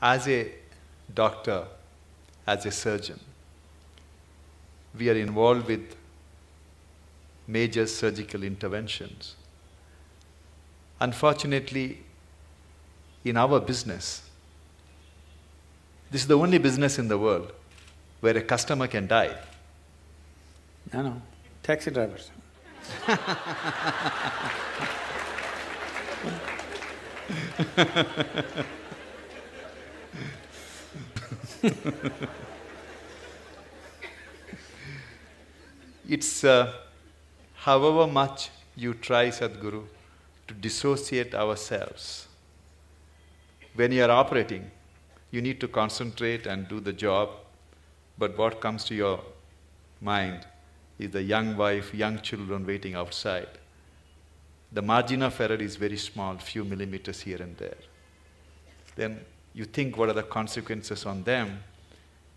As a doctor, as a surgeon, we are involved with major surgical interventions. Unfortunately, in our business, this is the only business in the world where a customer can die. No, taxi drivers. It's however much you try, Sadhguru, to dissociate ourselves. When you are operating, you need to concentrate and do the job, but what comes to your mind is the young wife, young children waiting outside. The margin of error is very small, few millimeters here and there. Then you think what are the consequences on them.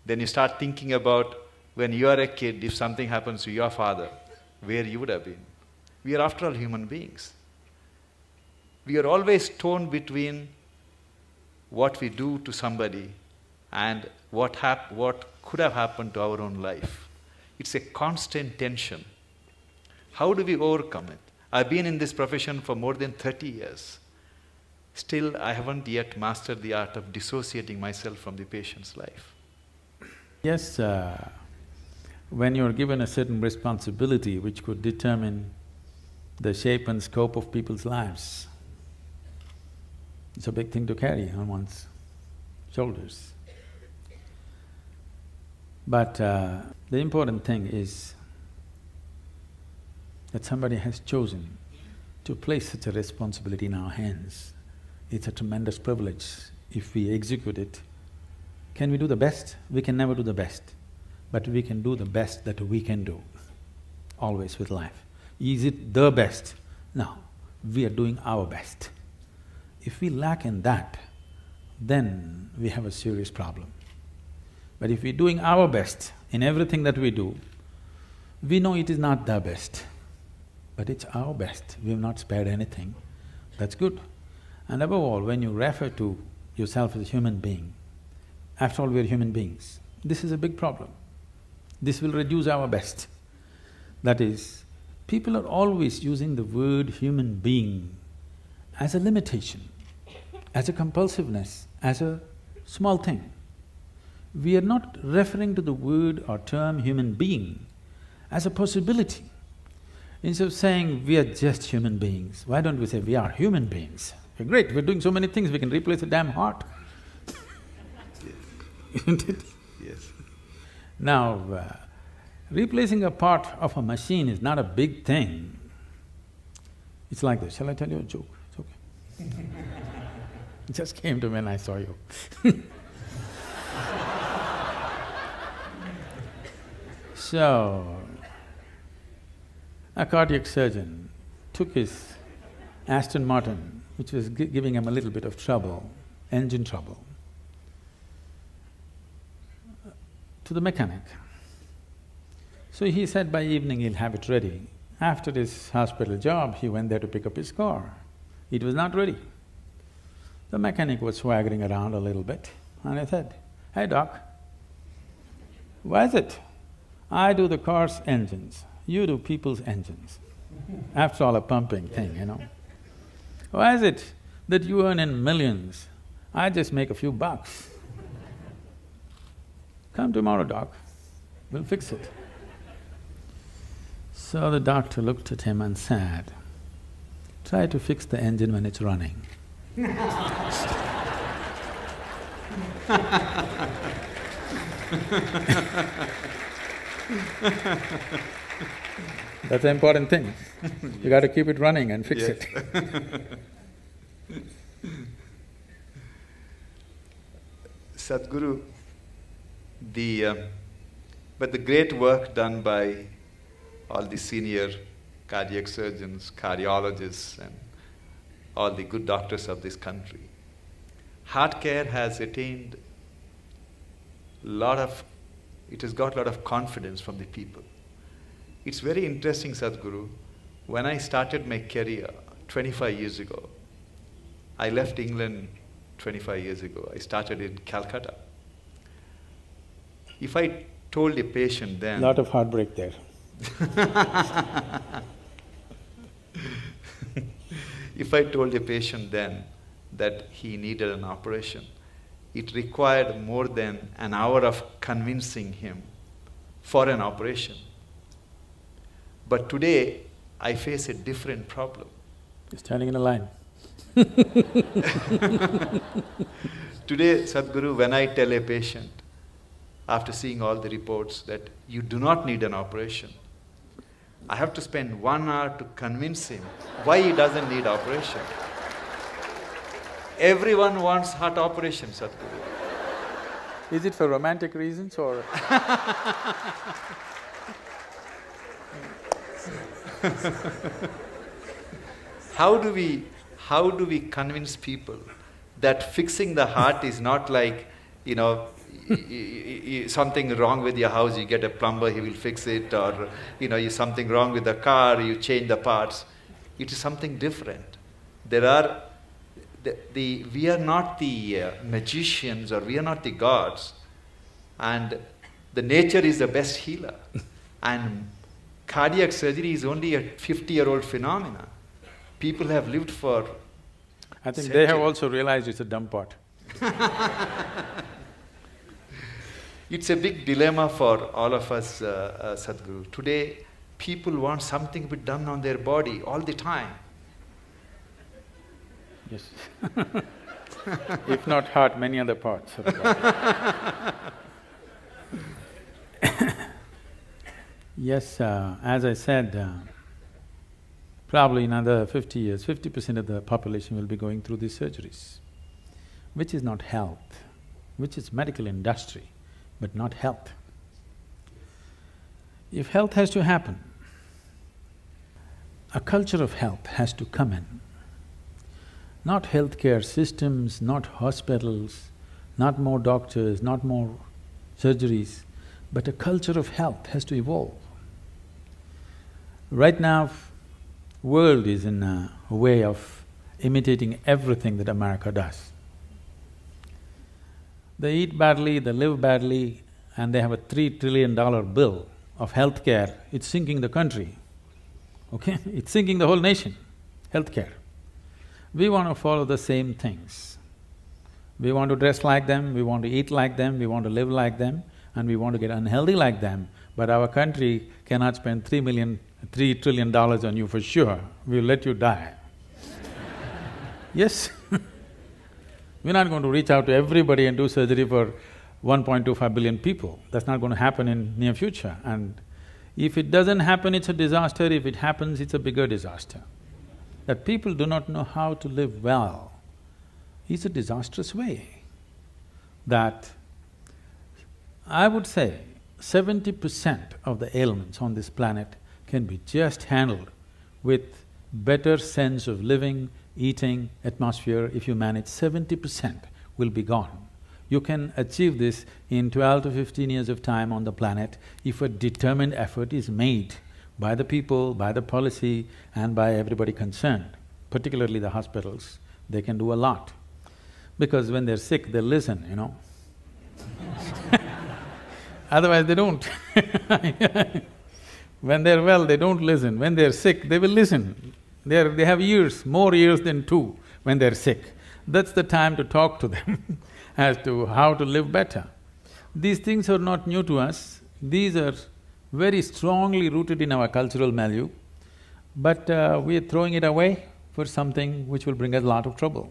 Then you start thinking about when you are a kid, if something happens to your father, where you would have been. We are after all human beings. We are always torn between what we do to somebody and what could have happened to our own life. It's a constant tension. How do we overcome it? I've been in this profession for more than 30 years. Still, I haven't yet mastered the art of dissociating myself from the patient's life. Yes, when you're given a certain responsibility which could determine the shape and scope of people's lives, it's a big thing to carry on one's shoulders. But the important thing is that somebody has chosen to place such a responsibility in our hands. It's a tremendous privilege if we execute it. Can we do the best? We can never do the best, but we can do the best that we can do, always with life. Is it the best? No, we are doing our best. If we lack in that, then we have a serious problem. But if we're doing our best in everything that we do, we know it is not the best, but it's our best. We have not spared anything. That's good. And above all, when you refer to yourself as a human being, after all, we are human beings. This is a big problem. This will reduce our best. That is, people are always using the word human being as a limitation, as a compulsiveness, as a small thing. We are not referring to the word or term human being as a possibility. Instead of saying we are just human beings, why don't we say we are human beings? We're great, we're doing so many things, we can replace a damn heart. Isn't it? Yes. Now, replacing a part of a machine is not a big thing. It's like this, shall I tell you a joke? It's okay. It just came to me when I saw you. So, a cardiac surgeon took his Aston Martin, which was giving him a little bit of trouble, engine trouble, to the mechanic. So he said by evening he'll have it ready. After his hospital job, he went there to pick up his car. It was not ready. The mechanic was swaggering around a little bit, and I said, "Hey doc, why is it I do the car's engines, you do people's engines? After all, a pumping thing, you know. Why is it that you earn in millions, I just make a few bucks? Come tomorrow, doc, we'll fix it." So the doctor looked at him and said, "Try to fix the engine when it's running." That's the important thing. You got to keep it running and fix it. Sadhguru, but the great work done by all the senior cardiac surgeons, cardiologists and all the good doctors of this country, heart care has attained it has got a lot of confidence from the people. It's very interesting, Sadhguru, when I started my career 25 years ago, I left England 25 years ago. I started in Calcutta. If I told a patient then… Lot of heartbreak there. If I told a patient then that he needed an operation, it required more than an hour of convincing him for an operation. But today, I face a different problem. You're standing in a line. Today, Sadhguru, when I tell a patient, after seeing all the reports, that you do not need an operation, I have to spend 1 hour to convince him why he doesn't need operation. Everyone wants heart operation, Sadhguru. Is it for romantic reasons or… How do we convince people that fixing the heart is not like, you know, something wrong with your house, you get a plumber, he will fix it, or you know, something wrong with the car, you change the parts. It is something different. There are… we are not the magicians, or we are not the gods, and the nature is the best healer. And cardiac surgery is only a 50-year-old phenomena. People have lived for… I think they have also realized it's a dumb pot. It's a big dilemma for all of us, Sadhguru. Today, people want something to be done on their body all the time. Yes. If not heart, many other parts of the body. Yes, as I said, probably in another 50 years, 50% of the population will be going through these surgeries, which is not health, which is medical industry, but not health. If health has to happen, a culture of health has to come in. Not healthcare systems, not hospitals, not more doctors, not more surgeries, but a culture of health has to evolve. Right now, world is in a way of imitating everything that America does. They eat badly, they live badly, and they have a $3 trillion bill of healthcare. It's sinking the country, okay? It's sinking the whole nation, healthcare. We want to follow the same things. We want to dress like them, we want to eat like them, we want to live like them, and we want to get unhealthy like them, but our country cannot spend $3 trillion on you for sure, we'll let you die. Yes. We're not going to reach out to everybody and do surgery for 1.25 billion people. That's not going to happen in near future. And if it doesn't happen, it's a disaster. If it happens, it's a bigger disaster. That people do not know how to live well is a disastrous way. That I would say 70% of the ailments on this planet can be just handled with better sense of living, eating, atmosphere. If you manage, 70% will be gone. You can achieve this in 12 to 15 years of time on the planet if a determined effort is made by the people, by the policy and by everybody concerned, particularly the hospitals. They can do a lot. Because when they're sick, they listen, you know. Otherwise they don't. When they're well, they don't listen. When they're sick, they will listen. They have years, more years than 2 when they're sick. That's the time to talk to them as to how to live better. These things are not new to us, these are very strongly rooted in our cultural milieu, but we are throwing it away for something which will bring us a lot of trouble.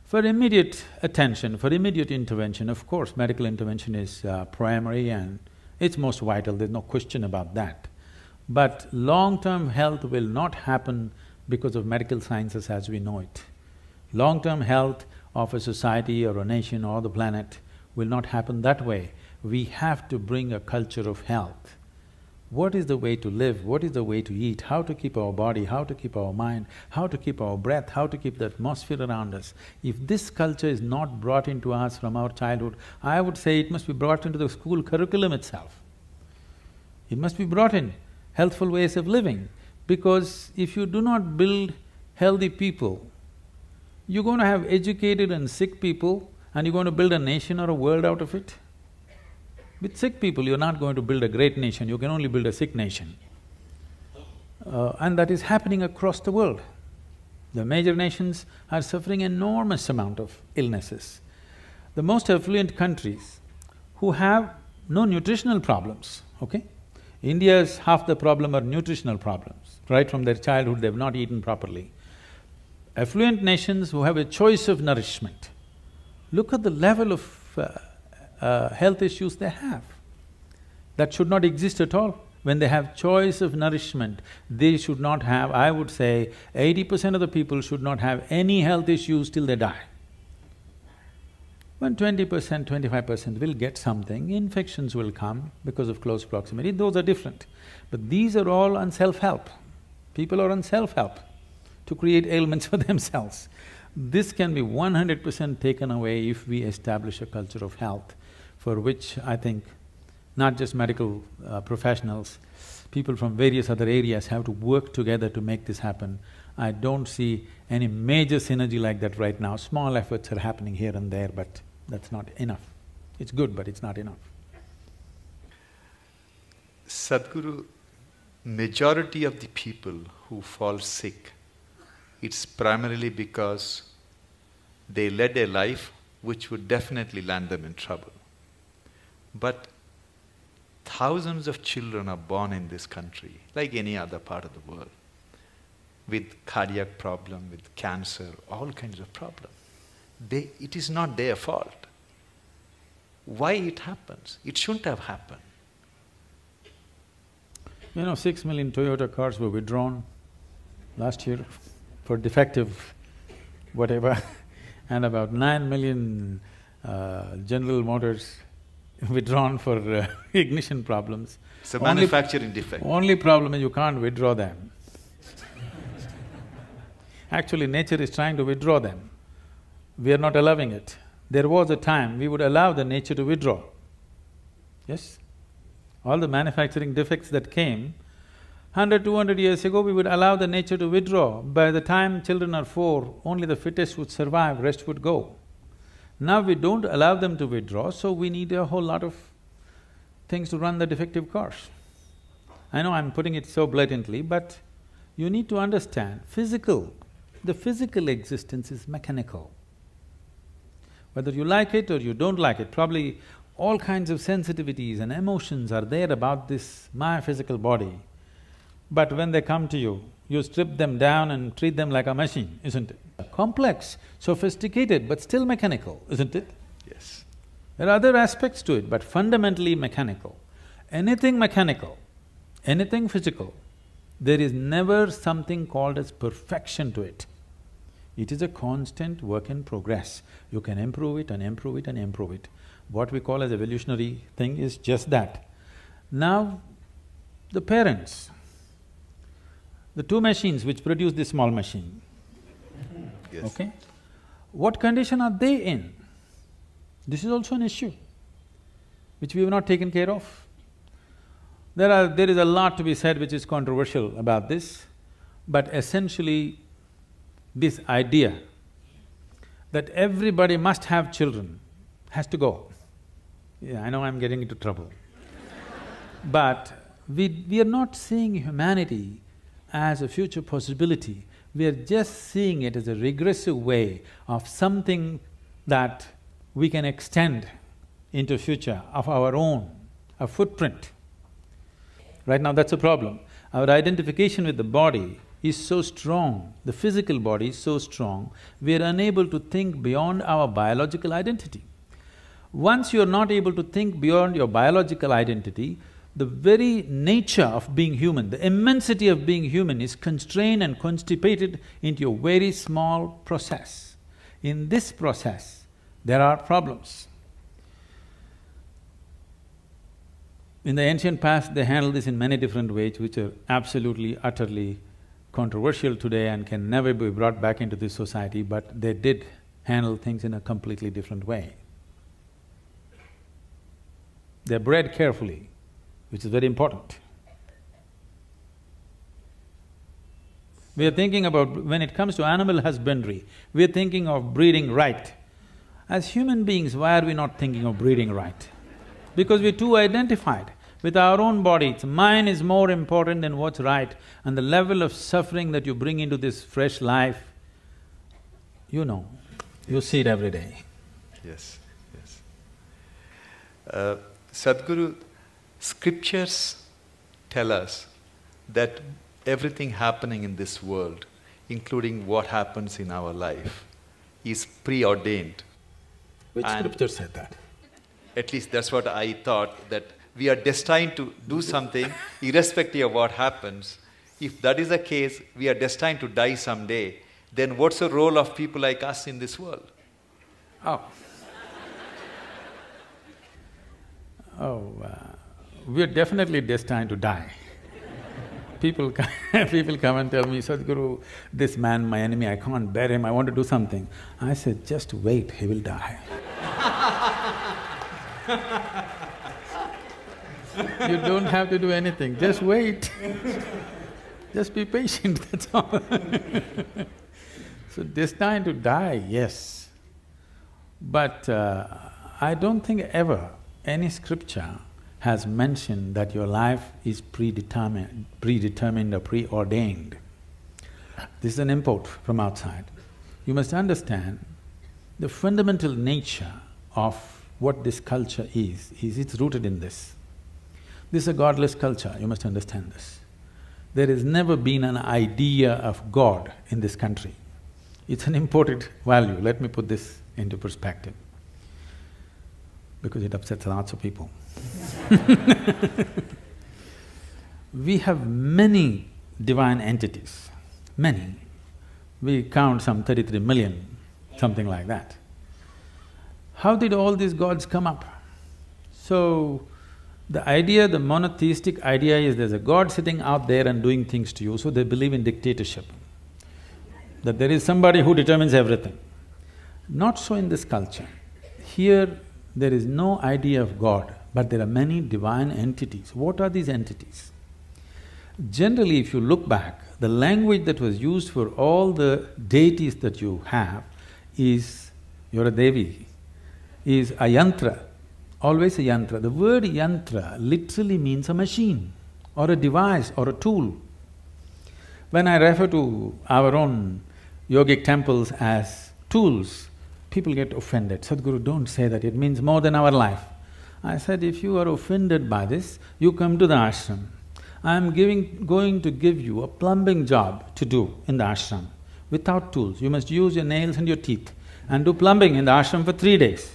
For immediate attention, for immediate intervention, of course, medical intervention is primary and it's most vital, there's no question about that. But long-term health will not happen because of medical sciences as we know it. Long-term health of a society or a nation or the planet will not happen that way. We have to bring a culture of health. What is the way to live? What is the way to eat? How to keep our body? How to keep our mind? How to keep our breath? How to keep the atmosphere around us? If this culture is not brought into us from our childhood, I would say it must be brought into the school curriculum itself. It must be brought in, healthful ways of living, because if you do not build healthy people, You're going to have educated and sick people and you're going to build a nation or a world out of it? With sick people, you're not going to build a great nation, you can only build a sick nation. And that is happening across the world. The major nations are suffering enormous amount of illnesses. The most affluent countries who have no nutritional problems, okay? India's half the problem are nutritional problems. Right from their childhood, they've not eaten properly. Affluent nations who have a choice of nourishment, look at the level of health issues they have. That should not exist at all. When they have choice of nourishment, they should not have, I would say, 80% of the people should not have any health issues till they die. When 20%, 25% will get something, infections will come because of close proximity, those are different. But these are all on self-help. People are on self-help to create ailments for themselves. This can be 100% taken away if we establish a culture of health, for which I think not just medical professionals, people from various other areas have to work together to make this happen. I don't see any major synergy like that right now. Small efforts are happening here and there, but that's not enough. It's good, but it's not enough. Sadhguru, majority of the people who fall sick, it's primarily because they led a life which would definitely land them in trouble. But thousands of children are born in this country, like any other part of the world, with cardiac problem, with cancer, all kinds of problems. It is not their fault. Why it happens? It shouldn't have happened. 6 million Toyota cars were withdrawn last year for defective whatever and about 9 million General Motors withdrawn for ignition problems. It's a manufacturing defect. Only problem is you can't withdraw them. Actually, nature is trying to withdraw them. We are not allowing it. There was a time we would allow the nature to withdraw. Yes? All the manufacturing defects that came, 100, 200 years ago, we would allow the nature to withdraw. By the time children are 4, only the fittest would survive, rest would go. Now we don't allow them to withdraw, so we need a whole lot of things to run the defective cars. I know I'm putting it so blatantly, but you need to understand, the physical existence is mechanical. Whether you like it or you don't like it, probably all kinds of sensitivities and emotions are there about this, my physical body. But when they come to you, you strip them down and treat them like a machine, isn't it? Complex, sophisticated, but still mechanical, isn't it? Yes. There are other aspects to it, but fundamentally mechanical. Anything mechanical, anything physical, there is never something called as perfection to it. It is a constant work in progress. You can improve it and improve it and improve it. What we call as evolutionary thing is just that. Now, the parents, the two machines which produce this small machine, Yes. okay? What condition are they in? This is also an issue which we have not taken care of. There is a lot to be said which is controversial about this, but essentially this idea that everybody must have children has to go. Yeah, I know I'm getting into trouble. But we are not seeing humanity as a future possibility, we are just seeing it as a regressive way of something that we can extend into future of our own, a footprint. Right now that's a problem. Our identification with the body is so strong, the physical body is so strong, we are unable to think beyond our biological identity. Once you are not able to think beyond your biological identity, the very nature of being human, the immensity of being human is constrained and constipated into a very small process. In this process, there are problems. In the ancient past, they handled this in many different ways, which are absolutely, utterly controversial today and can never be brought back into this society, but they did handle things in a completely different way. They're bred carefully, which is very important. We are thinking about… when it comes to animal husbandry, we are thinking of breeding right. As human beings, why are we not thinking of breeding right? Because we're too identified with our own bodies. Mine is more important than what's right, and the level of suffering that you bring into this fresh life, you know, you see it every day. Yes, yes. Sadhguru, scriptures tell us that everything happening in this world, including what happens in our life, is preordained. Which scripture said that? At least that's what I thought, that we are destined to do something irrespective of what happens. If that is the case, we are destined to die someday, then what's the role of people like us in this world? We are definitely destined to die. People come and tell me, Sadhguru, this man, my enemy, I can't bear him, I want to do something. I said, just wait, he will die. You don't have to do anything, just wait. Just be patient, that's all. So destined to die, yes. But I don't think ever any scripture has mentioned that your life is predetermined or preordained. This is an import from outside. You must understand the fundamental nature of what this culture is it's rooted in this. This is a godless culture, you must understand this. There has never been an idea of God in this country. It's an imported value, let me put this into perspective, because it upsets lots of people. We have many divine entities, many. We count some 33 million, something like that. How did all these gods come up? So, the idea, the monotheistic idea is there's a god sitting out there and doing things to you, so they believe in dictatorship. That there is somebody who determines everything. Not so in this culture. Here, there is no idea of God, but there are many divine entities. What are these entities? Generally, if you look back, the language that was used for all the deities that you have is, you're a Devi, is a yantra, always a yantra. The word yantra literally means a machine or a device or a tool. When I refer to our own yogic temples as tools, people get offended. Sadhguru, don't say that, it means more than our life. I said, if you are offended by this, you come to the ashram. I am going to give you a plumbing job to do in the ashram without tools. You must use your nails and your teeth and do plumbing in the ashram for 3 days.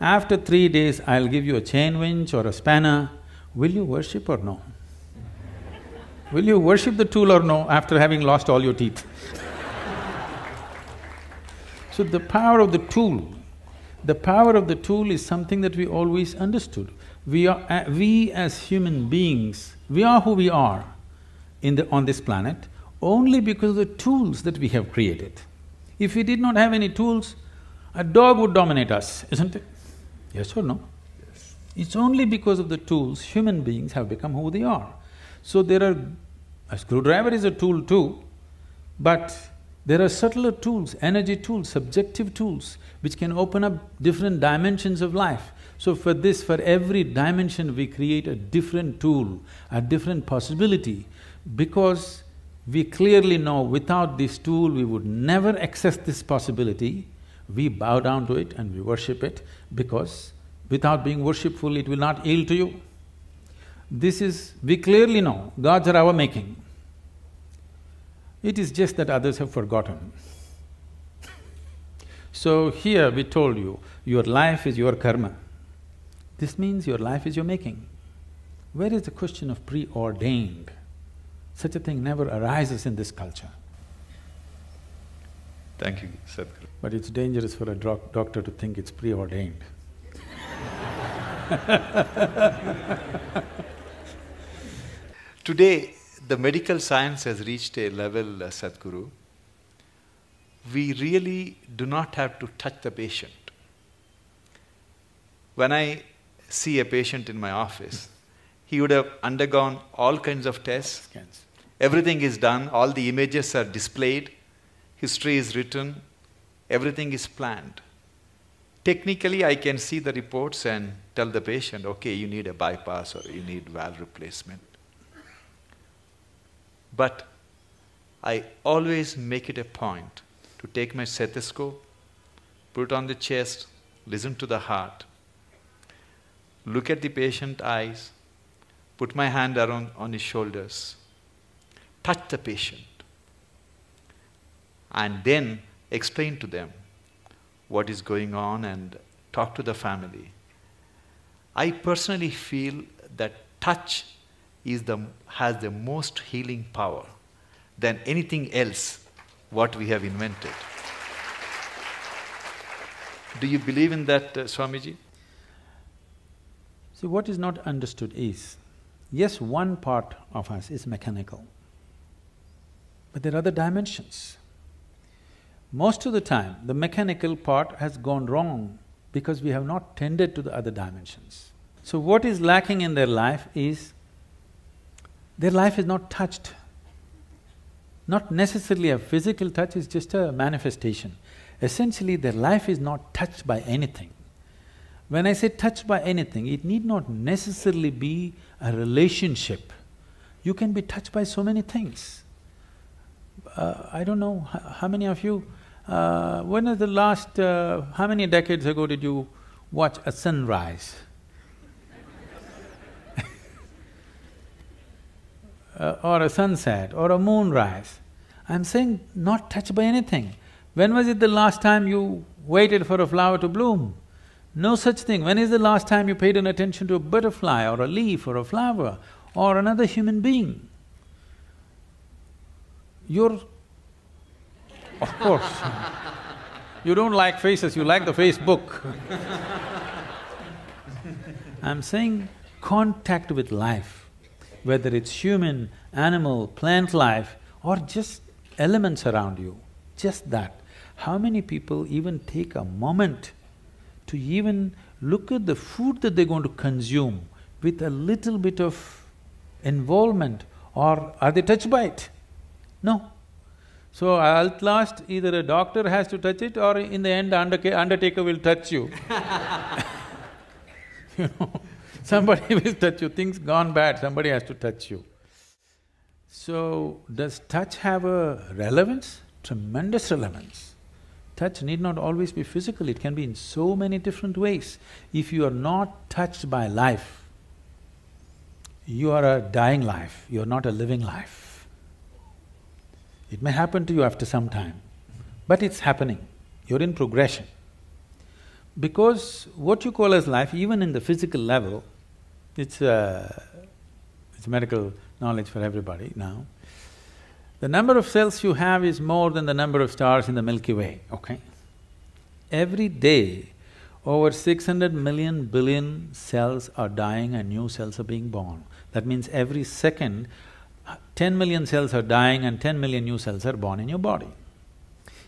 After 3 days, I'll give you a chain winch or a spanner. Will you worship or no? Will you worship the tool or no after having lost all your teeth? So the power of the tool is something that we always understood. We as human beings, we are who we are on this planet only because of the tools that we have created. If we did not have any tools, a dog would dominate us, isn't it? Yes or no? Yes. It's only because of the tools human beings have become who they are. So a screwdriver is a tool too, but there are subtler tools, energy tools, subjective tools, which can open up different dimensions of life. So for every dimension we create a different tool, a different possibility, because we clearly know without this tool we would never access this possibility. We bow down to it and we worship it, because without being worshipful it will not yield to you. We clearly know gods are our making. It is just that others have forgotten. So here we told you, your life is your karma. This means your life is your making. Where is the question of preordained? Such a thing never arises in this culture. Thank you, Sadhguru. But it's dangerous for a doctor to think it's preordained. Today, the medical science has reached a level, Sadhguru, we really do not have to touch the patient. When I see a patient in my office, he would have undergone all kinds of tests, Everything is done, all the images are displayed, history is written, everything is planned. Technically, I can see the reports and tell the patient, okay, you need a bypass or you need valve replacement. But I always make it a point to take my stethoscope, put it on the chest, listen to the heart, look at the patient's eyes, put my hand around on his shoulders, touch the patient, and then explain to them what is going on and talk to the family. I personally feel that touch has the most healing power than anything else what we have invented. Do you believe in that, Swamiji? See, what is not understood is, yes, one part of us is mechanical, but there are other dimensions. Most of the time, the mechanical part has gone wrong because we have not tended to the other dimensions. So what is lacking in their life is, their life is not touched. Not necessarily a physical touch, is just a manifestation. Essentially, their life is not touched by anything. When I say touched by anything, it need not necessarily be a relationship. You can be touched by so many things. I don't know how many of you… when was the last… how many decades ago did you watch a sunrise? Or a sunset, or a moonrise. I'm saying not touched by anything. When was it the last time you waited for a flower to bloom? No such thing. When is the last time you paid an attention to a butterfly, or a leaf, or a flower, or another human being? You're… of course, you don't like faces, you like the Facebook. I'm saying contact with life, whether it's human, animal, plant life, or just elements around you, just that. How many people even take a moment to even look at the food that they're going to consume with a little bit of involvement, or are they touched by it? No. So at last, either a doctor has to touch it, or in the end, undertaker will touch you. You know, somebody will touch you, things gone bad, somebody has to touch you. So, does touch have a relevance? Tremendous relevance. Touch need not always be physical, it can be in so many different ways. If you are not touched by life, you are a dying life, you are not a living life. It may happen to you after some time, but it's happening, you're in progression. Because what you call as life, even in the physical level, it's medical knowledge for everybody now. The number of cells you have is more than the number of stars in the Milky Way, okay? Every day, over 600 million billion cells are dying and new cells are being born. That means every second, 10 million cells are dying and 10 million new cells are born in your body.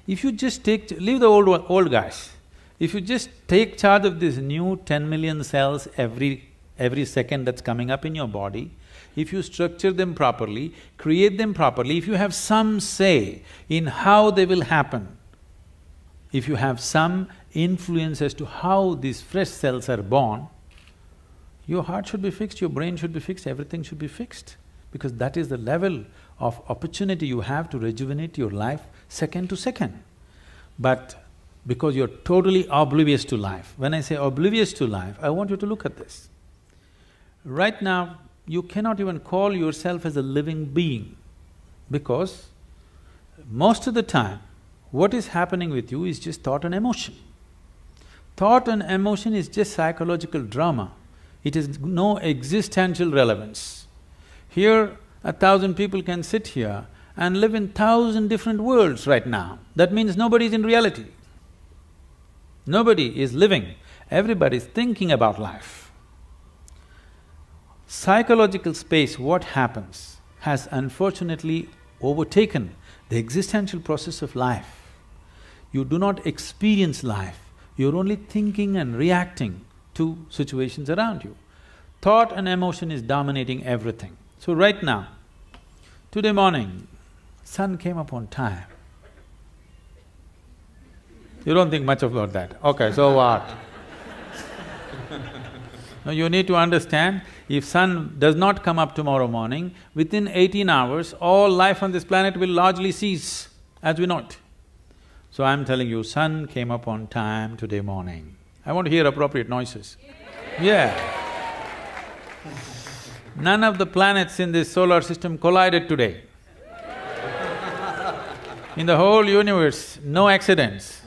If you just leave the old guys, if you just take charge of these new 10 million cells every second that's coming up in your body, if you structure them properly, create them properly, if you have some say in how they will happen, if you have some influence as to how these fresh cells are born, your heart should be fixed, your brain should be fixed, everything should be fixed. Because that is the level of opportunity you have to rejuvenate your life second to second. But because you're totally oblivious to life, when I say oblivious to life, I want you to look at this. Right now, you cannot even call yourself as a living being, because most of the time, what is happening with you is just thought and emotion. Thought and emotion is just psychological drama. It has no existential relevance. Here, 1,000 people can sit here and live in 1,000 different worlds right now. That means nobody is in reality. Nobody is living, everybody is thinking about life. Psychological space, what happens, has unfortunately overtaken the existential process of life. You do not experience life, you're only thinking and reacting to situations around you. Thought and emotion is dominating everything. So right now, Today morning, sun came up on time. You don't think much about that. Okay, so what? Now you need to understand, if sun does not come up tomorrow morning, within 18 hours, all life on this planet will largely cease as we know it. So I'm telling you, sun came up on time today morning. I want to hear appropriate noises. Yeah. None of the planets in this solar system collided today. In the whole universe, no accidents.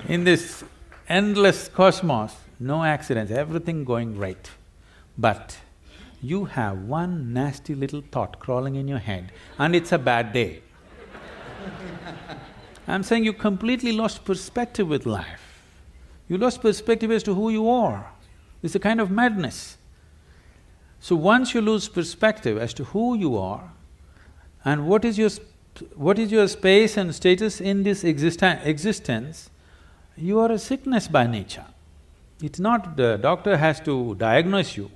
In this endless cosmos, no accidents, everything going right. But you have one nasty little thought crawling in your head and it's a bad day. I'm saying you completely lost perspective with life. You lost perspective as to who you are. It's a kind of madness. So once you lose perspective as to who you are and what is your space and status in this existence, you are a sickness by nature. It's not the doctor has to diagnose you,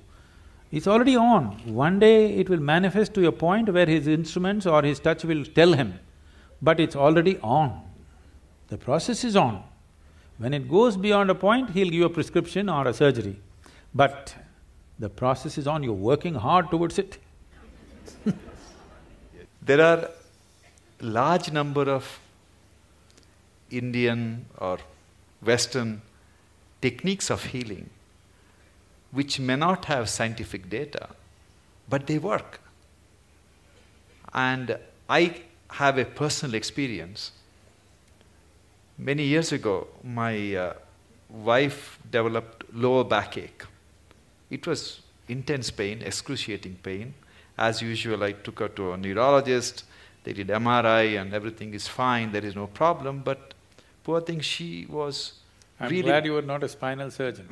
it's already on. One day it will manifest to a point where his instruments or his touch will tell him, but it's already on. The process is on. When it goes beyond a point, he'll give you a prescription or a surgery. But the process is on, you're working hard towards it. There are large number of Indian or Western techniques of healing which may not have scientific data, but they work. And I have a personal experience. Many years ago, my wife developed lower backache. It was intense pain, excruciating pain. As usual, I took her to a neurologist, they did MRI and everything is fine, there is no problem, but poor thing, she was I'm really… glad you were not a spinal surgeon,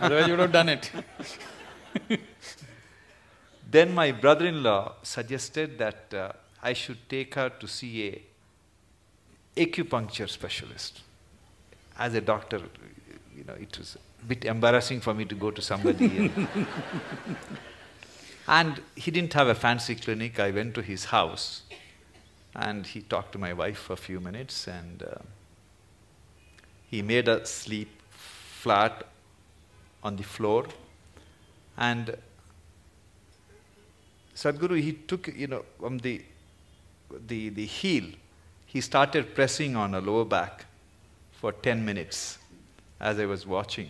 otherwise you would have done it. Then my brother-in-law suggested that I should take her to see a acupuncture specialist. As a doctor, it was a bit embarrassing for me to go to somebody. And he didn't have a fancy clinic. I went to his house and he talked to my wife for a few minutes and he made her sleep flat on the floor. And Sadhguru, he took, from the heel, he started pressing on her lower back for 10 minutes as I was watching.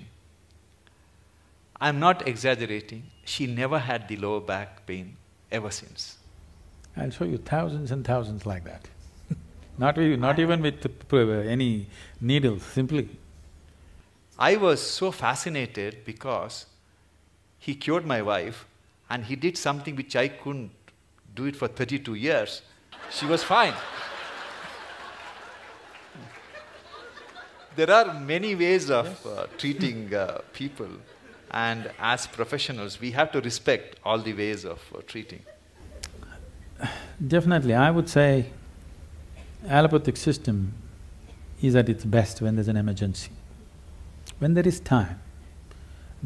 I'm not exaggerating, she never had the lower back pain ever since. I'll show you thousands and thousands like that. Not even with any needles, simply. I was so fascinated because he cured my wife and he did something which I couldn't do it for 32 years. She was fine. There are many ways of treating people, and as professionals, we have to respect all the ways of treating. Definitely, I would say allopathic system is at its best when there's an emergency. When there is time,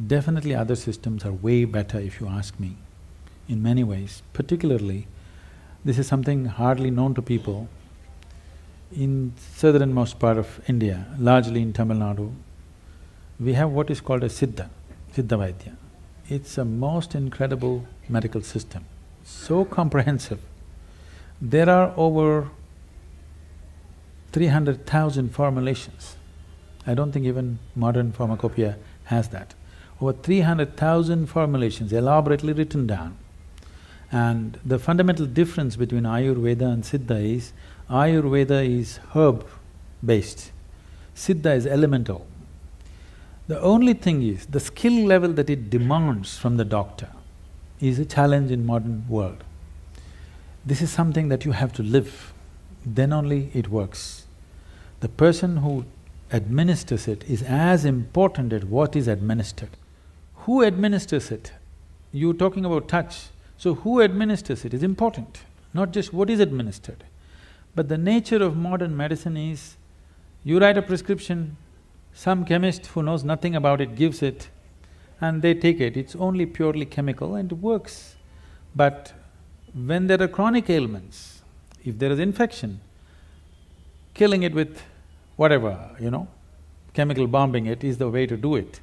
definitely other systems are way better if you ask me, in many ways. Particularly, this is something hardly known to people. In southernmost part of India, largely in Tamil Nadu, we have what is called a Siddha Vaidya. It's a most incredible medical system, so comprehensive. There are over 300,000 formulations. I don't think even modern pharmacopoeia has that. Over 300,000 formulations elaborately written down. And the fundamental difference between Ayurveda and Siddha is, Ayurveda is herb-based, Siddha is elemental. The only thing is, the skill level that it demands from the doctor is a challenge in modern world. This is something that you have to live, then only it works. The person who administers it is as important as what is administered. Who administers it? You're talking about touch, so who administers it is important, not just what is administered. But the nature of modern medicine is, you write a prescription, some chemist who knows nothing about it gives it, and they take it. It's only purely chemical and it works. But When there are chronic ailments, if there is infection, killing it with whatever, chemical bombing it is the way to do it.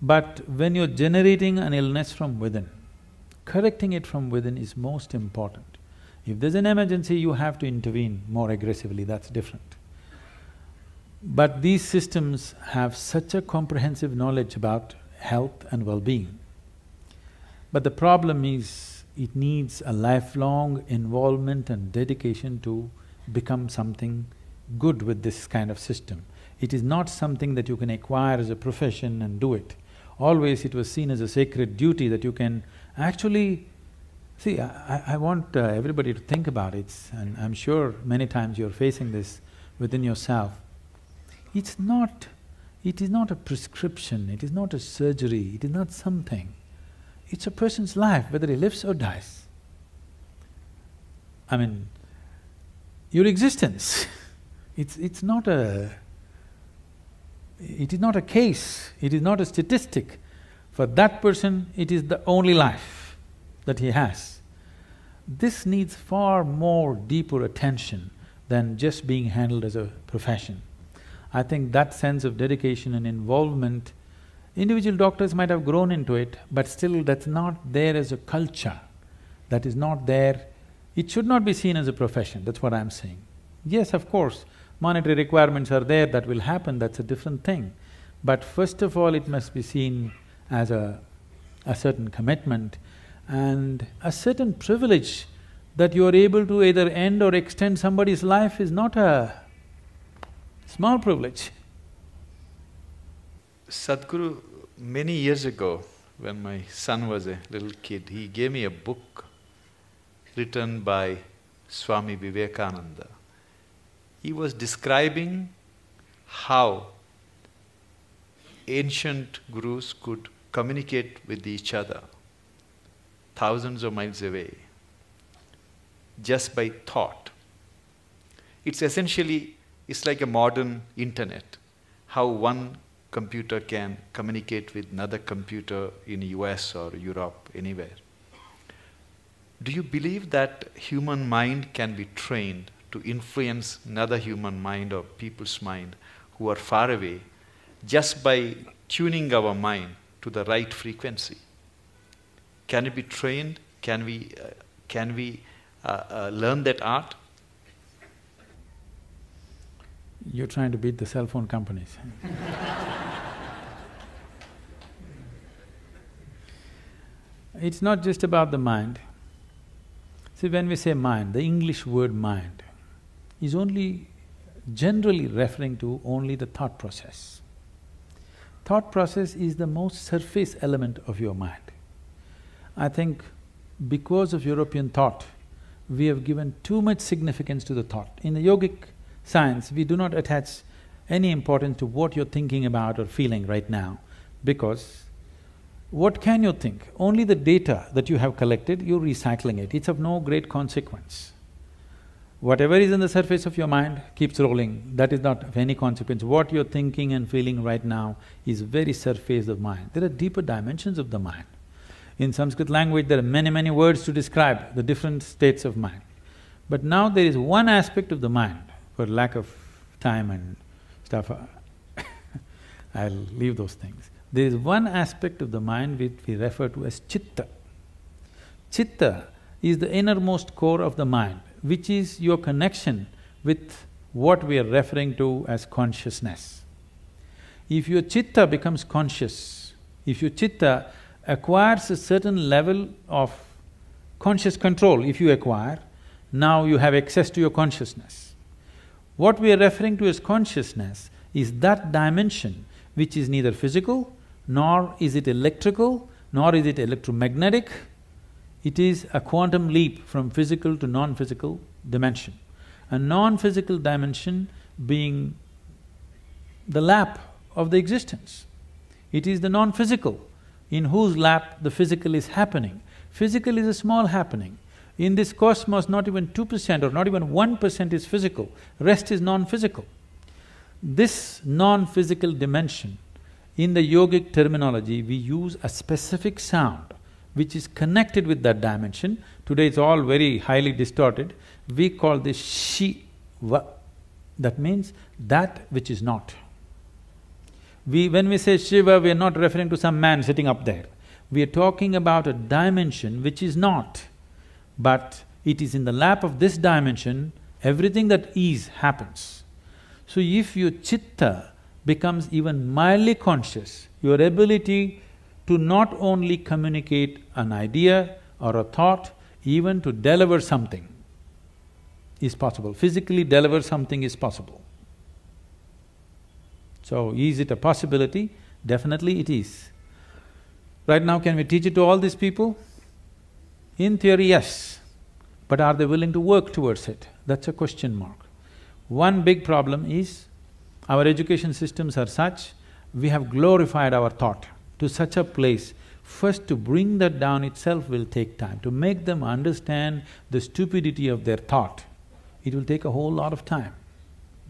But when you're generating an illness from within, correcting it from within is most important. If there's an emergency, you have to intervene more aggressively, that's different. But these systems have such a comprehensive knowledge about health and well-being. But the problem is, it needs a lifelong involvement and dedication to become something good with this kind of system. It is not something that you can acquire as a profession and do it. Always it was seen as a sacred duty that you can actually… See, I want everybody to think about it, and I'm sure many times you're facing this within yourself. It is not a prescription, it is not a surgery, it is not something. It's a person's life, whether he lives or dies. I mean, your existence, it is not a case, it is not a statistic. For that person, it is the only life that he has. This needs far more deeper attention than just being handled as a profession. I think that sense of dedication and involvement, individual doctors might have grown into it, but still that's not there as a culture. That is not there. It should not be seen as a profession, that's what I'm saying. Yes, of course, monetary requirements are there, that will happen, that's a different thing. But first of all, it must be seen as a certain commitment and a certain privilege that you are able to either end or extend somebody's life is not a small privilege. Sadhguru, many years ago, when my son was a little kid, he gave me a book written by Swami Vivekananda. He was describing how ancient gurus could communicate with each other thousands of miles away just by thought. It's essentially… it's like a modern internet, how one computer can communicate with another computer in US or Europe, anywhere. Do you believe that human mind can be trained to influence another human mind or people's mind who are far away just by tuning our mind to the right frequency? Can it be trained? Can we learn that art? You're trying to beat the cell phone companies. It's not just about the mind. See, when we say mind, the English word mind is only generally referring to only the thought process. Thought process is the most surface element of your mind. I think because of European thought, we have given too much significance to the thought. In the yogic science, we do not attach any importance to what you're thinking about or feeling right now, because what can you think? Only the data that you have collected, you're recycling it, it's of no great consequence. Whatever is on the surface of your mind keeps rolling, that is not of any consequence. What you're thinking and feeling right now is very surface of mind. There are deeper dimensions of the mind. In Sanskrit language, there are many words to describe the different states of mind. But now there is one aspect of the mind, for lack of time and stuff, I'll leave those things. There is one aspect of the mind which we refer to as chitta. Chitta is the innermost core of the mind, which is your connection with what we are referring to as consciousness. If your chitta becomes conscious, if your chitta acquires a certain level of conscious control, if you acquire, now you have access to your consciousness. What we are referring to as consciousness is that dimension which is neither physical, nor is it electrical, nor is it electromagnetic. It is a quantum leap from physical to non-physical dimension. A non-physical dimension being the lap of the existence. It is the non-physical in whose lap the physical is happening. Physical is a small happening. In this cosmos, not even 2% or not even 1% is physical, rest is non-physical. This non-physical dimension, in the yogic terminology, we use a specific sound which is connected with that dimension. Today it's all very highly distorted. We call this Shiva. That means that which is not. When we say Shiva, we are not referring to some man sitting up there. We are talking about a dimension which is not, but it is in the lap of this dimension, everything that is happens. So if your chitta becomes even mildly conscious, your ability to not only communicate an idea or a thought, even to deliver something is possible. Physically deliver something is possible. So, is it a possibility? Definitely it is. Right now, can we teach it to all these people? In theory, yes. But are they willing to work towards it? That's a question mark. One big problem is, our education systems are such, we have glorified our thought to such a place. First, to bring that down itself will take time. To make them understand the stupidity of their thought, it will take a whole lot of time.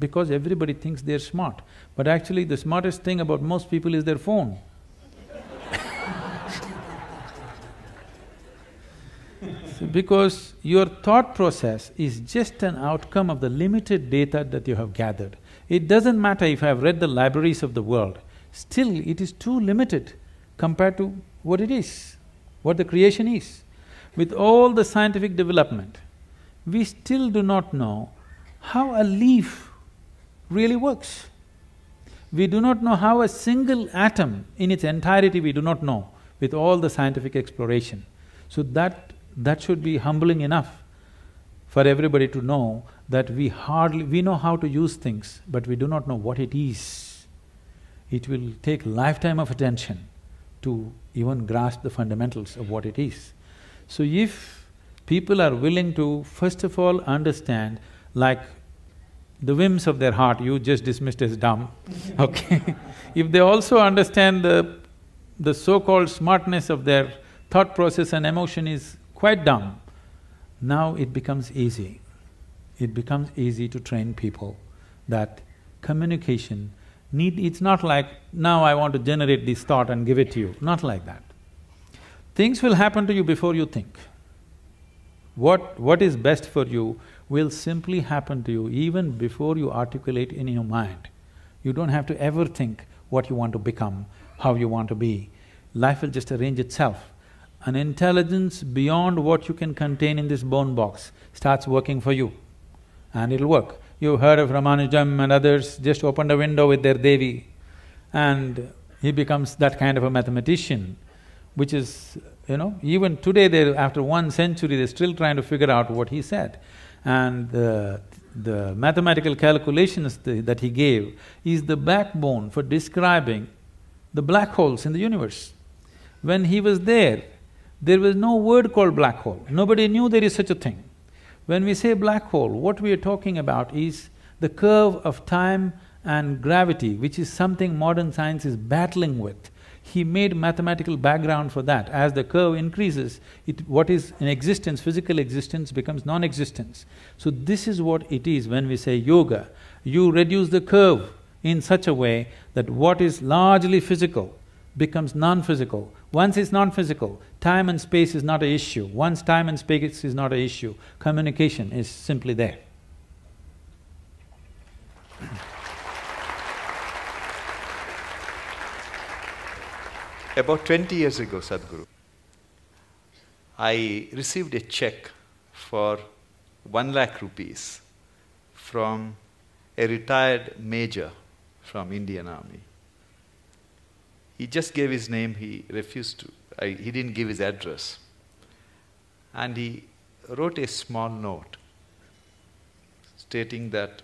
Because everybody thinks they're smart, but actually the smartest thing about most people is their phone. Because your thought process is just an outcome of the limited data that you have gathered. It doesn't matter if I have read the libraries of the world, still it is too limited compared to what it is, what the creation is. With all the scientific development, we still do not know how a leaf really works. We do not know how a single atom in its entirety we do not know with all the scientific exploration. So that should be humbling enough for everybody to know that we know how to use things, but we do not know what it is. It will take lifetime of attention to even grasp the fundamentals of what it is. So if people are willing to first of all understand, like the whims of their heart, you just dismissed as dumb, okay? If they also understand the so-called smartness of their thought process and emotion is quite dumb, now it becomes easy. It becomes easy to train people that communication it's not like, now I want to generate this thought and give it to you, not like that. Things will happen to you before you think. What is best for you will simply happen to you even before you articulate in your mind. You don't have to ever think what you want to become, how you want to be. Life will just arrange itself. An intelligence beyond what you can contain in this bone box starts working for you, and it'll work. You've heard of Ramanujam and others, just opened a window with their Devi, and he becomes that kind of a mathematician, which is, even today after 1 century, they're still trying to figure out what he said. And the mathematical calculations that he gave is the backbone for describing the black holes in the universe. When he was there was no word called black hole, nobody knew there is such a thing. When we say black hole, what we are talking about is the curve of time and gravity, which is something modern science is battling with. He made mathematical background for that. As the curve increases, what is in existence, physical existence, becomes non-existence. So this is what it is when we say yoga. You reduce the curve in such a way that what is largely physical becomes non-physical. Once it's non-physical, time and space is not an issue. Once time and space is not an issue, communication is simply there. About 20 years ago, Sadhguru, I received a check for 1 lakh rupees from a retired major from Indian Army. He just gave his name, he refused to, he didn't give his address. And he wrote a small note stating that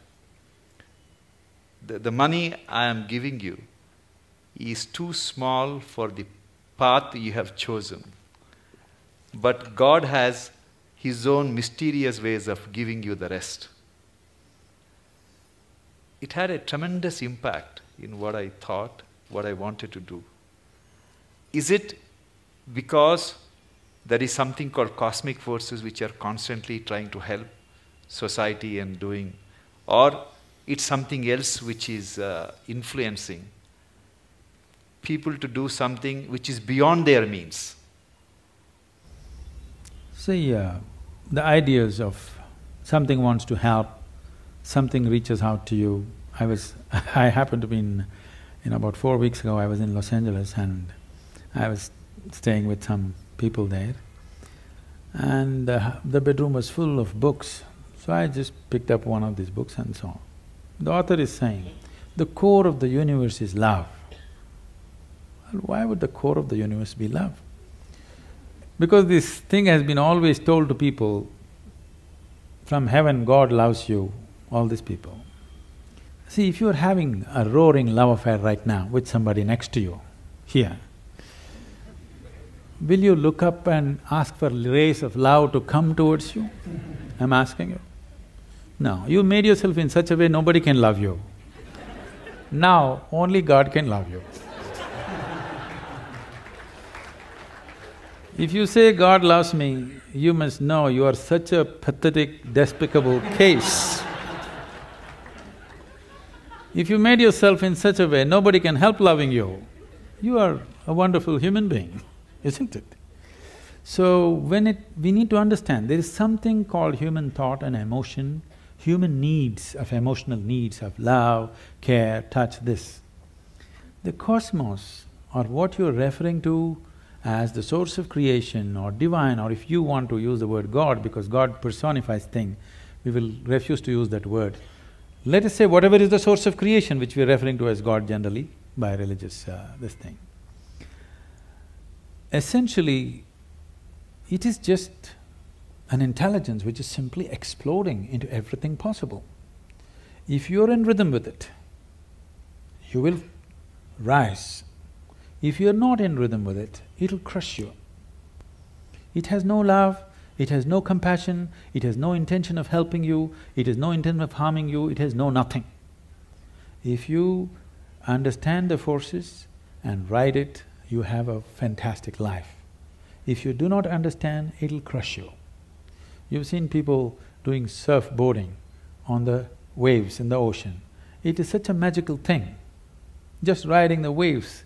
the money I am giving you is too small for the path you have chosen. But God has His own mysterious ways of giving you the rest. It had a tremendous impact in what I thought, what I wanted to do. Is it because there is something called cosmic forces which are constantly trying to help society and doing, or it's something else which is influencing people to do something which is beyond their means? See, the ideas of something wants to help, something reaches out to you. I happened to be about 4 weeks ago, I was in Los Angeles and I was staying with some people there. And the bedroom was full of books. So I just picked up one of these books and saw. The author is saying, the core of the universe is love. Well, why would the core of the universe be love? Because this thing has been always told to people, from heaven God loves you, all these people. See, if you're having a roaring love affair right now with somebody next to you, here, will you look up and ask for rays of love to come towards you? I'm asking you. No, you made yourself in such a way nobody can love you. Now, only God can love you. If you say, God loves me, you must know you are such a pathetic, despicable case. If you made yourself in such a way nobody can help loving you, you are a wonderful human being, isn't it? So, we need to understand, there is something called human thought and emotion, human needs, of emotional needs of love, care, touch, this. The cosmos, or what you're referring to as the source of creation or divine, or if you want to use the word God, because God personifies thing, we will refuse to use that word. Let us say whatever is the source of creation, which we are referring to as God generally by religious this thing. Essentially, it is just an intelligence which is simply exploding into everything possible. If you're in rhythm with it, you will rise. If you're not in rhythm with it, it'll crush you. It has no love, it has no compassion, it has no intention of helping you, it has no intention of harming you, it has no nothing. If you understand the forces and ride it, you have a fantastic life. If you do not understand, it'll crush you. You've seen people doing surfboarding on the waves in the ocean. It is such a magical thing, just riding the waves.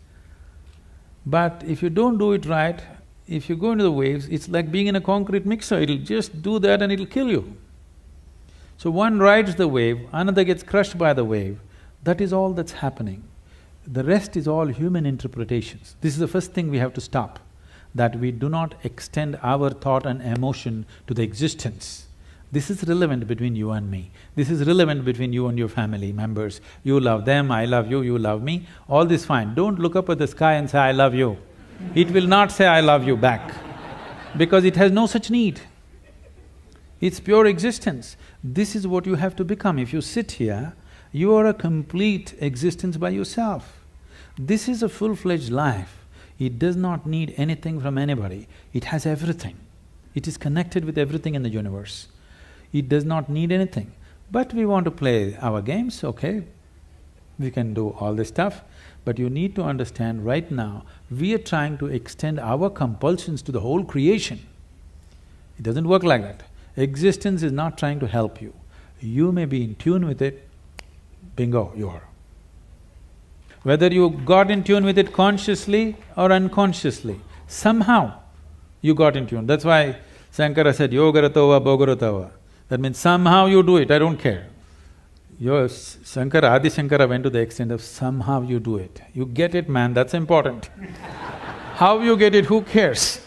But if you don't do it right, if you go into the waves, it's like being in a concrete mixer, it'll just do that and it'll kill you. So one rides the wave, another gets crushed by the wave, that is all that's happening. The rest is all human interpretations. This is the first thing we have to stop, that we do not extend our thought and emotion to the existence. This is relevant between you and me. This is relevant between you and your family members. You love them, I love you, you love me, all this fine. Don't look up at the sky and say, I love you. It will not say, I love you back, because it has no such need. It's pure existence. This is what you have to become. If you sit here, you are a complete existence by yourself. This is a full-fledged life. It does not need anything from anybody. It has everything. It is connected with everything in the universe. It does not need anything. But we want to play our games, okay, we can do all this stuff, but you need to understand right now, we are trying to extend our compulsions to the whole creation. It doesn't work like that. Existence is not trying to help you. You may be in tune with it, bingo, you are. Whether you got in tune with it consciously or unconsciously, somehow you got in tune. That's why Shankara said, yogaratova bhogaratava. That means somehow you do it, I don't care. Your Shankara, Adi Shankara went to the extent of somehow you do it. You get it, man, that's important. How you get it, who cares?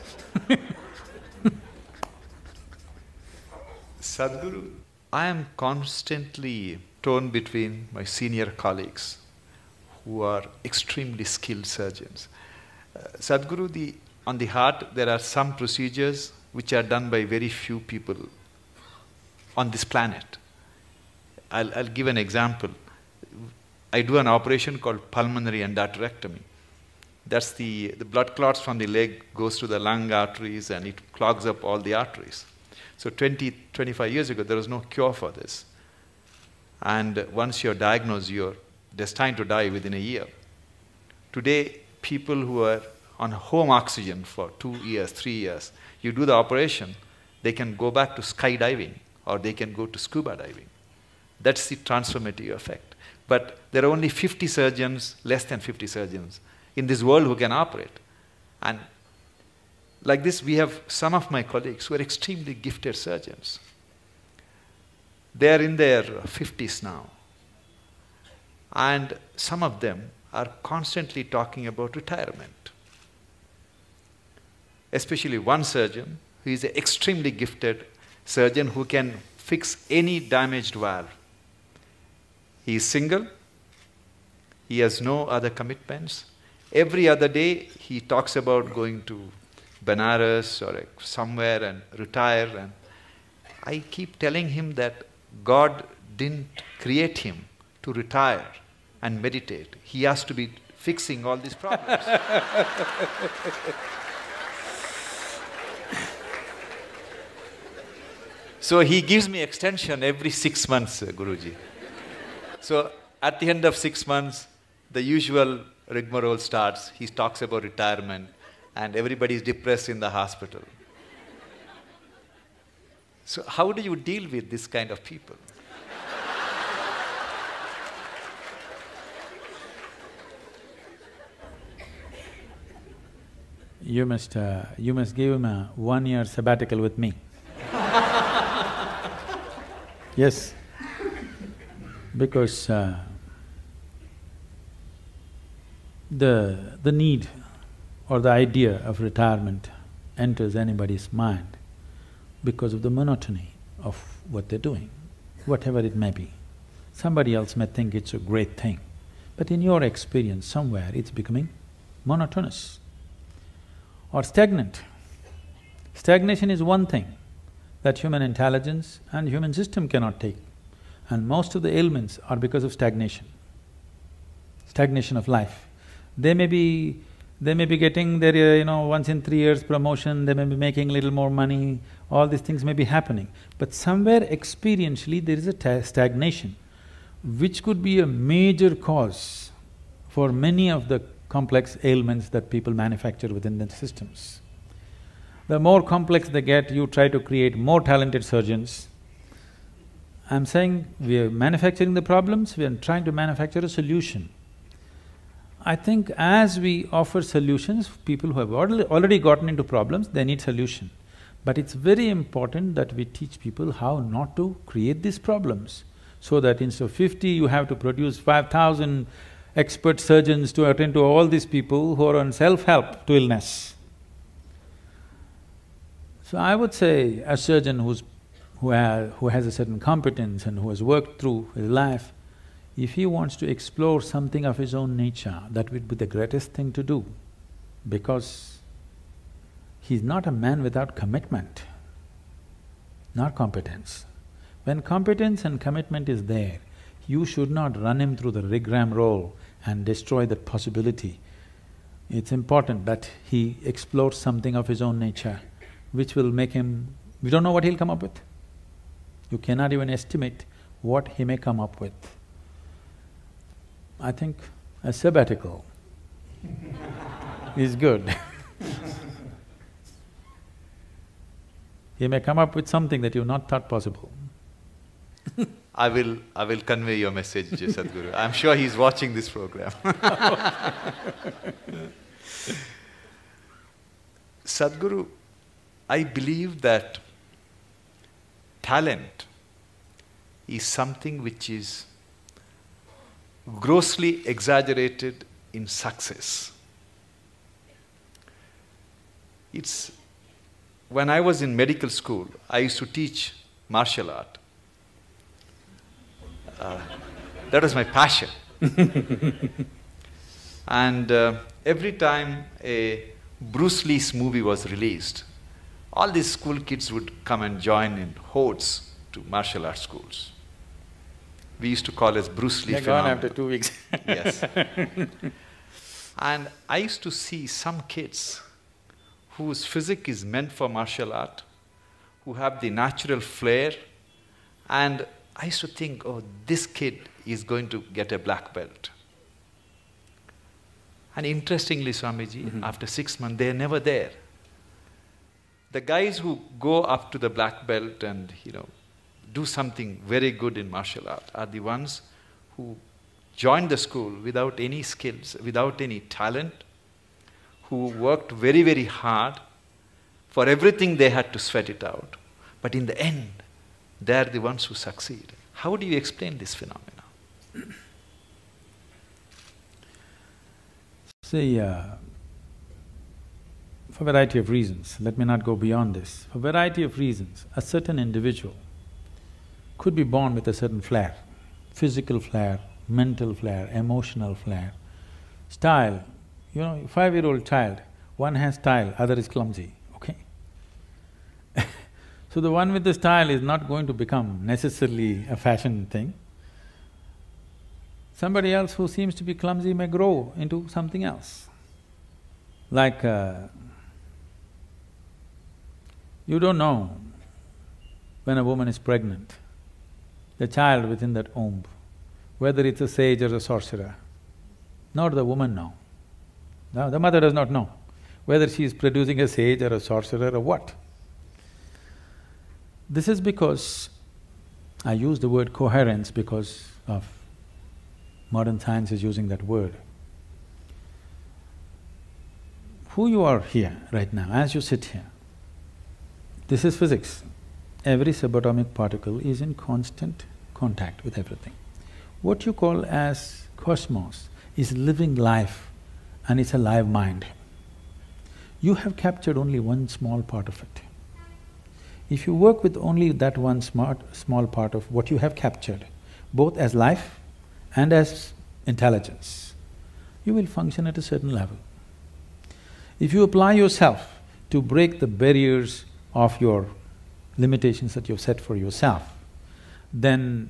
Sadhguru, I am constantly torn between my senior colleagues who are extremely skilled surgeons. Sadhguru, on the heart, there are some procedures which are done by very few people on this planet. I'll give an example. I do an operation called pulmonary endarterectomy. That's the blood clots from the leg goes to the lung arteries and it clogs up all the arteries. So 25 years ago, there was no cure for this. And once you're diagnosed, you're destined to die within a year. Today, people who are on home oxygen for 2 years, 3 years, you do the operation, they can go back to skydiving or they can go to scuba diving. That's the transformative effect. But there are only 50 surgeons, less than 50 surgeons in this world who can operate. And Like this, we have some of my colleagues who are extremely gifted surgeons. They are in their 50s now. And some of them are constantly talking about retirement. Especially one surgeon who is an extremely gifted surgeon who can fix any damaged valve. He is single. He has no other commitments. Every other day he talks about going to Benares or somewhere and retire. And I keep telling him that God didn't create him to retire and meditate. He has to be fixing all these problems. So he gives me extension every 6 months, Guruji. So at the end of 6 months, the usual rigmarole starts. He talks about retirement and everybody is depressed in the hospital. So how do you deal with this kind of people? You must give him a 1-year sabbatical with me. Yes, because the need or the idea of retirement enters anybody's mind because of the monotony of what they're doing, whatever it may be. Somebody else may think it's a great thing, but in your experience somewhere it's becoming monotonous or stagnant. Stagnation is one thing that human intelligence and human system cannot take, and most of the ailments are because of stagnation, stagnation of life. They may be getting their, once in 3 years promotion, they may be making a little more money, all these things may be happening, but somewhere experientially there is a stagnation, which could be a major cause for many of the complex ailments that people manufacture within the systems. The more complex they get, you try to create more talented surgeons. I'm saying we are manufacturing the problems, we are trying to manufacture a solution. I think as we offer solutions, people who have already gotten into problems, they need solution. But it's very important that we teach people how not to create these problems, so that instead of 50, you have to produce 5,000 expert surgeons to attend to all these people who are on self-help to illness. So I would say a surgeon who has a certain competence and who has worked through his life, if he wants to explore something of his own nature, that would be the greatest thing to do, because he's not a man without commitment, not competence. When competence and commitment is there, you should not run him through the rigmarole and destroy that possibility. It's important that he explores something of his own nature, which will make him… we don't know what he'll come up with. You cannot even estimate what he may come up with. I think a sabbatical is good. He may come up with something that you've not thought possible. I will convey your message, Sadhguru. I'm sure he's watching this program. Sadhguru, I believe that talent is something which is grossly exaggerated in success. It's… when I was in medical school, I used to teach martial art. That was my passion. And every time a Bruce Lee's movie was released, all these school kids would come and join in hordes to martial arts schools. We used to call it Bruce Lee phenomenon. They're gone after 2 weeks. Yes. And I used to see some kids whose physique is meant for martial art, who have the natural flair, and I used to think, oh, this kid is going to get a black belt. And interestingly, Swamiji, after 6 months, they're never there. The guys who go up to the black belt and, do something very good in martial art are the ones who joined the school without any skills, without any talent, who worked very, very hard For everything they had to sweat it out. But in the end, they are the ones who succeed. How do you explain this phenomena? See, for a variety of reasons, let me not go beyond this. For a variety of reasons, a certain individual could be born with a certain flair, physical flair, mental flair, emotional flair, style. You know, 5-year-old child, one has style, other is clumsy, okay? So the one with the style is not going to become necessarily a fashion thing. Somebody else who seems to be clumsy may grow into something else. Like, you don't know when a woman is pregnant, the child within that womb, whether it's a sage or a sorcerer. Nor the woman know. No, the mother does not know whether she is producing a sage or a sorcerer or what. This is because, I use the word coherence because of modern science is using that word. Who you are here right now, as you sit here, this is physics. Every subatomic particle is in constant contact with everything. What you call as cosmos is living life and it's a live mind. You have captured only one small part of it. If you work with only that one small part of what you have captured, both as life and as intelligence, you will function at a certain level. If you apply yourself to break the barriers of your limitations that you've set for yourself, then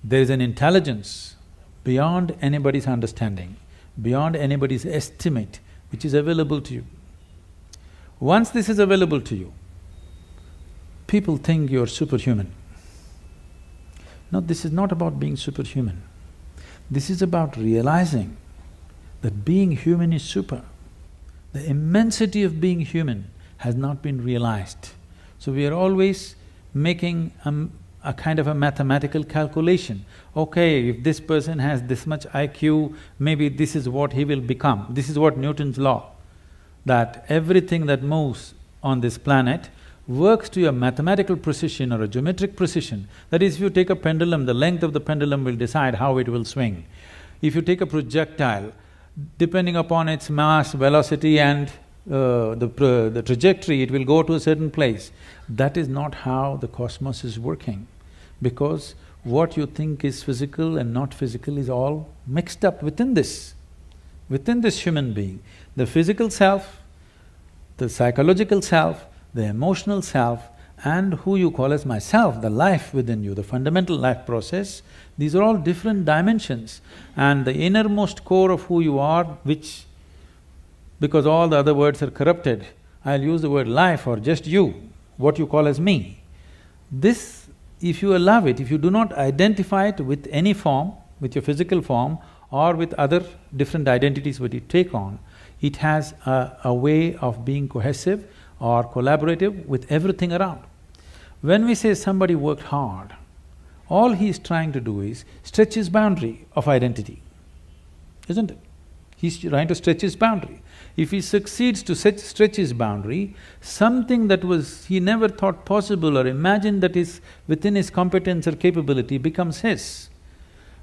there is an intelligence beyond anybody's understanding, beyond anybody's estimate, which is available to you. Once this is available to you, people think you're superhuman. No, this is not about being superhuman. This is about realizing that being human is super. The immensity of being human has not been realized. So we are always making a kind of a mathematical calculation. Okay, if this person has this much IQ, maybe this is what he will become. This is what Newton's law, that everything that moves on this planet works to a mathematical precision or a geometric precision. That is, if you take a pendulum, the length of the pendulum will decide how it will swing. If you take a projectile, depending upon its mass, velocity and the trajectory, it will go to a certain place. That is not how the cosmos is working, because what you think is physical and not physical is all mixed up within this human being. The physical self, the psychological self, the emotional self, and who you call as myself, the life within you, the fundamental life process, these are all different dimensions. And the innermost core of who you are, which, because all the other words are corrupted, I'll use the word life or just you, what you call as me. This, if you allow it, if you do not identify it with any form, with your physical form or with other different identities that you take on, it has a way of being cohesive or collaborative with everything around. When we say somebody worked hard, all he is trying to do is stretch his boundary of identity, isn't it? He's trying to stretch his boundary. If he succeeds to stretch his boundary, something that was he never thought possible or imagined that is within his competence or capability becomes his.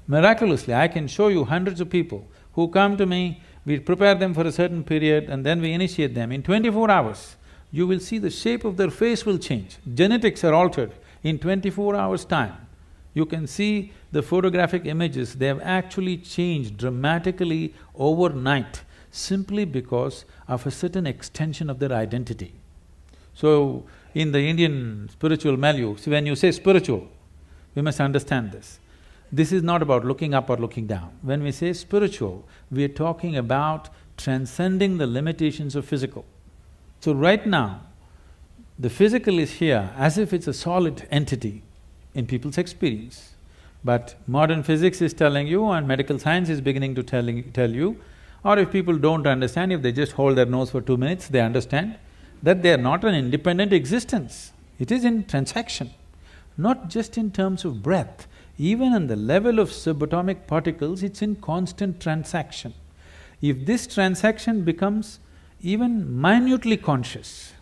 Miraculously, I can show you hundreds of people who come to me, we prepare them for a certain period and then we initiate them. In 24 hours, you will see the shape of their face will change. Genetics are altered in 24 hours' time. You can see the photographic images, they have actually changed dramatically overnight simply because of a certain extension of their identity. So, in the Indian spiritual milieu, so when you say spiritual, we must understand this. This is not about looking up or looking down. When we say spiritual, we are talking about transcending the limitations of physical. So right now, the physical is here as if it's a solid entity in people's experience. But modern physics is telling you and medical science is beginning to tell you, or if people don't understand, if they just hold their nose for 2 minutes, they understand that they are not an independent existence. It is in transaction, not just in terms of breath. Even on the level of subatomic particles, it's in constant transaction. If this transaction becomes even minutely conscious,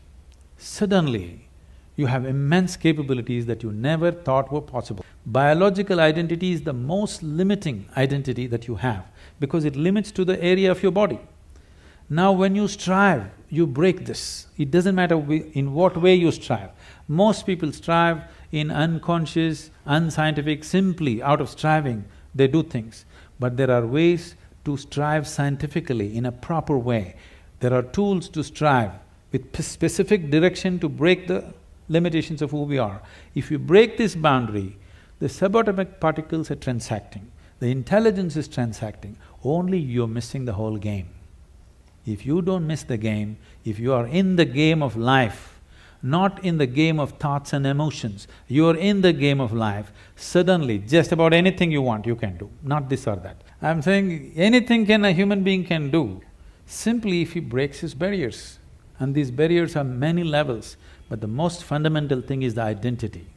suddenly you have immense capabilities that you never thought were possible. Biological identity is the most limiting identity that you have because it limits to the area of your body. Now when you strive, you break this. It doesn't matter in what way you strive. Most people strive in unconscious, unscientific, simply out of striving, they do things. But there are ways to strive scientifically in a proper way. There are tools to strive with specific direction to break the limitations of who we are. If you break this boundary, the subatomic particles are transacting, the intelligence is transacting, only you're missing the whole game. If you don't miss the game, if you are in the game of life, not in the game of thoughts and emotions, you are in the game of life, suddenly just about anything you want you can do, not this or that. I'm saying anything a human being can do, simply if he breaks his barriers. And these barriers are many levels, but the most fundamental thing is the identity.